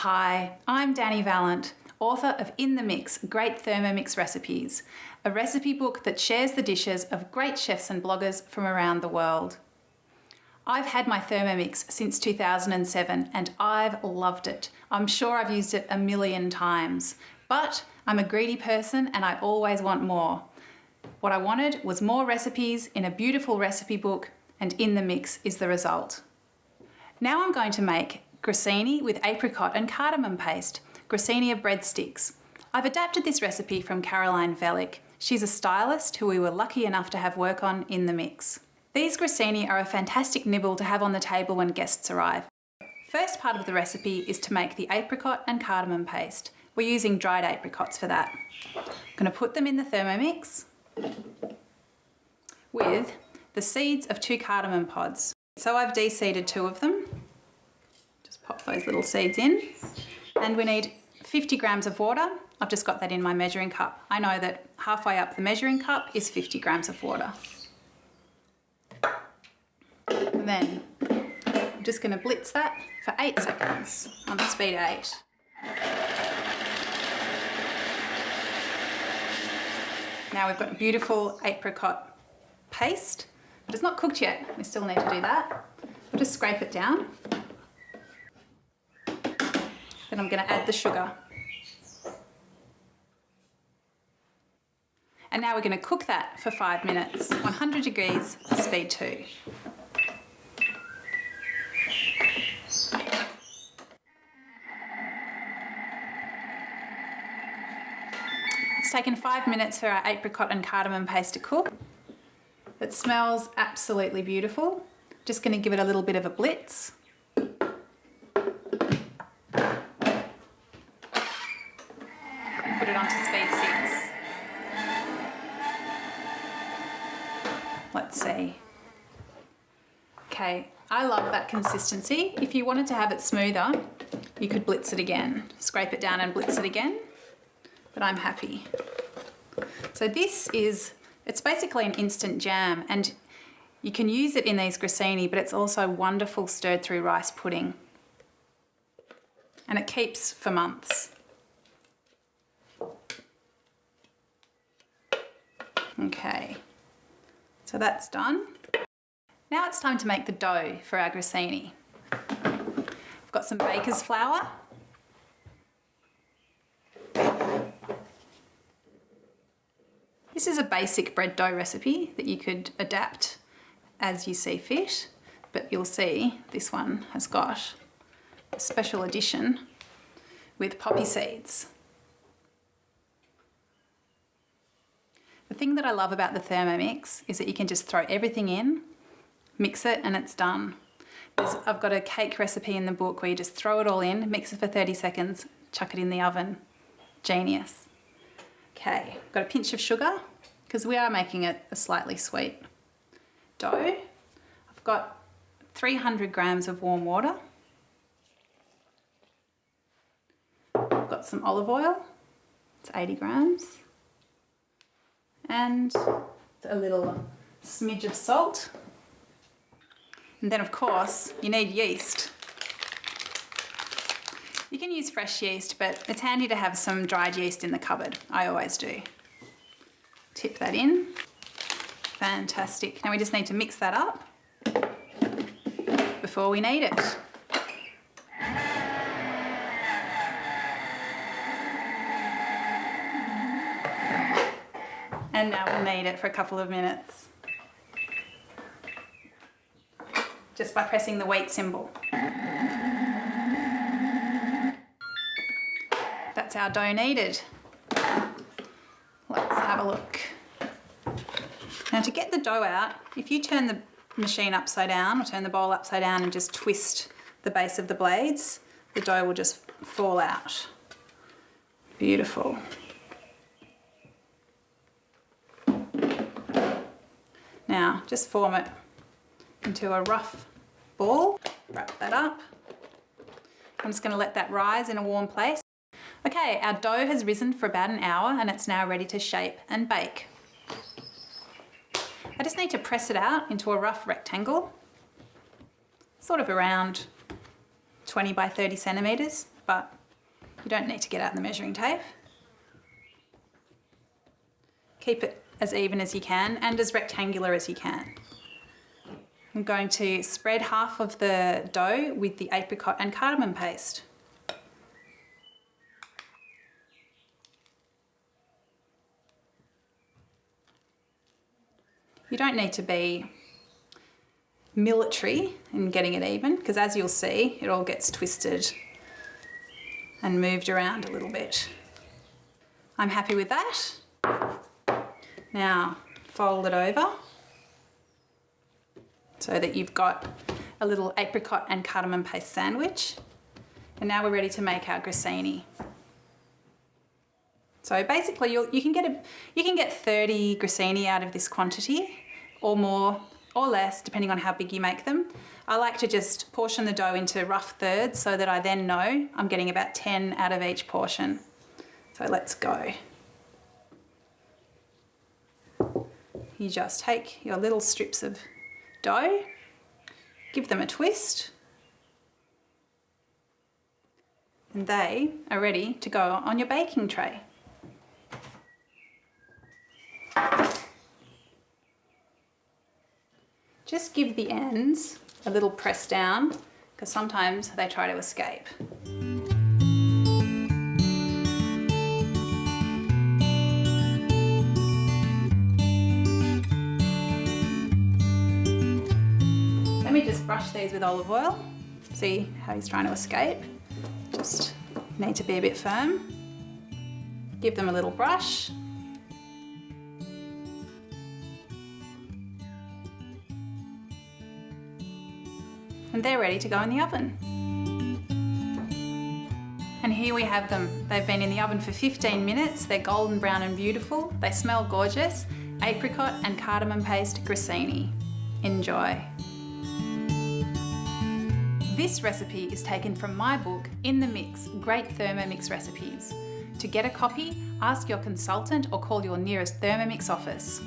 Hi, I'm Dani Valent, author of In the Mix, Great Thermomix Recipes, a recipe book that shares the dishes of great chefs and bloggers from around the world. I've had my Thermomix since 2007 and I've loved it. I'm sure I've used it a million times, but I'm a greedy person and I always want more. What I wanted was more recipes in a beautiful recipe book, and In the Mix is the result. Now I'm going to make Grissini with apricot and cardamom paste, Grissini breadsticks. I've adapted this recipe from Dani Valent. She's a stylist who we were lucky enough to have work on In the Mix. These Grissini are a fantastic nibble to have on the table when guests arrive. First part of the recipe is to make the apricot and cardamom paste. We're using dried apricots for that. I'm going to put them in the Thermomix with the seeds of 2 cardamom pods. So I've de-seeded 2 of them. Just pop those little seeds in. And we need 50 grams of water. I've just got that in my measuring cup. I know that halfway up the measuring cup is 50 grams of water. And then I'm just going to blitz that for 8 seconds on speed 8. Now we've got a beautiful apricot paste, but it's not cooked yet. We still need to do that. I'll just scrape it down. Then I'm going to add the sugar. And now we're going to cook that for 5 minutes, 100 degrees, speed 2. It's taken 5 minutes for our apricot and cardamom paste to cook. It smells absolutely beautiful. Just going to give it a little bit of a blitz. Put it onto speed 6. Let's see. Okay, I love that consistency. If you wanted to have it smoother, you could blitz it again. Scrape it down and blitz it again, but I'm happy. So this is, it's basically an instant jam, and you can use it in these Grissini, but it's also wonderful stirred through rice pudding. And it keeps for months. Okay, so that's done. Now it's time to make the dough for our Grissini. I've got some baker's flour. This is a basic bread dough recipe that you could adapt as you see fit, but you'll see this one has got a special edition with poppy seeds. The thing that I love about the Thermomix is that you can just throw everything in, mix it, and it's done. I've got a cake recipe in the book where you just throw it all in, mix it for 30 seconds, chuck it in the oven. Genius. Okay, got a pinch of sugar because we are making it a slightly sweet dough. I've got 300 grams of warm water. I've got some olive oil, it's 80 grams. And a little smidge of salt. And then of course you need yeast. You can use fresh yeast, but it's handy to have some dried yeast in the cupboard. I always do. Tip that in. Fantastic. Now we just need to mix that up before we knead it. And now we'll knead it for a couple of minutes. Just by pressing the wheat symbol. That's our dough kneaded. Let's have a look. Now to get the dough out, if you turn the machine upside down or turn the bowl upside down and just twist the base of the blades, the dough will just fall out. Beautiful. Now just form it into a rough ball, wrap that up. I'm just going to let that rise in a warm place. Okay, our dough has risen for about an hour and it's now ready to shape and bake. I just need to press it out into a rough rectangle, sort of around 20 by 30 centimetres, but you don't need to get out the measuring tape. Keep it as even as you can and as rectangular as you can. I'm going to spread half of the dough with the apricot and cardamom paste. You don't need to be military in getting it even, because as you'll see, it all gets twisted and moved around a little bit. I'm happy with that. Now fold it over so that you've got a little apricot and cardamom paste sandwich. And now we're ready to make our grissini. So basically you can get 30 grissini out of this quantity, or more or less, depending on how big you make them. I like to just portion the dough into rough thirds so that I then know I'm getting about 10 out of each portion. So let's go. You just take your little strips of dough, give them a twist, and they are ready to go on your baking tray. Just give the ends a little press down, because sometimes they try to escape. Let me just brush these with olive oil. See how he's trying to escape? Just need to be a bit firm. Give them a little brush. And they're ready to go in the oven. And here we have them. They've been in the oven for 15 minutes. They're golden brown and beautiful. They smell gorgeous. Apricot and cardamom paste grissini. Enjoy. This recipe is taken from my book, In the Mix, Great Thermomix Recipes. To get a copy, ask your consultant or call your nearest Thermomix office.